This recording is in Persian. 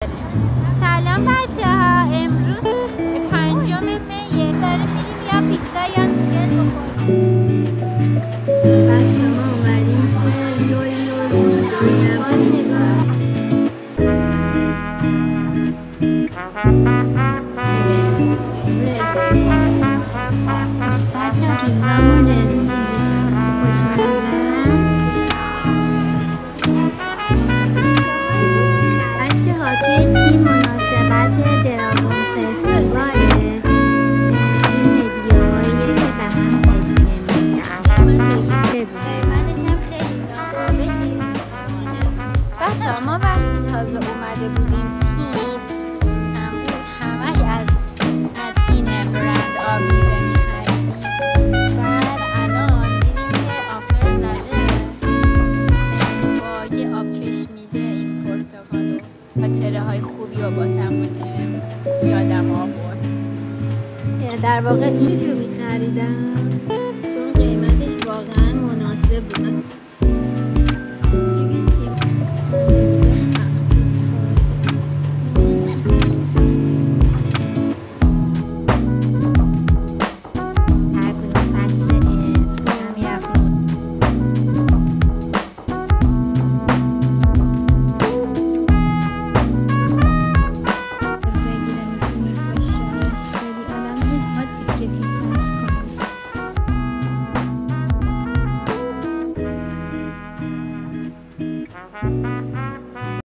سلام بچه ها، امروز 5 میه داریم میریم یا پیتزا یا نودل بخوریم. بچه ها اومدیم که بچه ها پیتزامون رسید، چیز خوشمزه. بچه ها توی چی مناسبت دراگون فستیواله، این هدیه هاییه که به هم هدیه میدن. قیمتش هم خیلی ناقابل نیست. بچه ها ما وقتی تازه اومده بودیم چین هم بود، همش از این برند آبلیبه میخریدیم. بعد الان دیدیم که آفر زده با یه آبکش میده این پرتقالو خاطره های خوبی و باسمون یادم آورد. در واقع اینشو میخریدم چون قیمتش واقعا مناسب بود.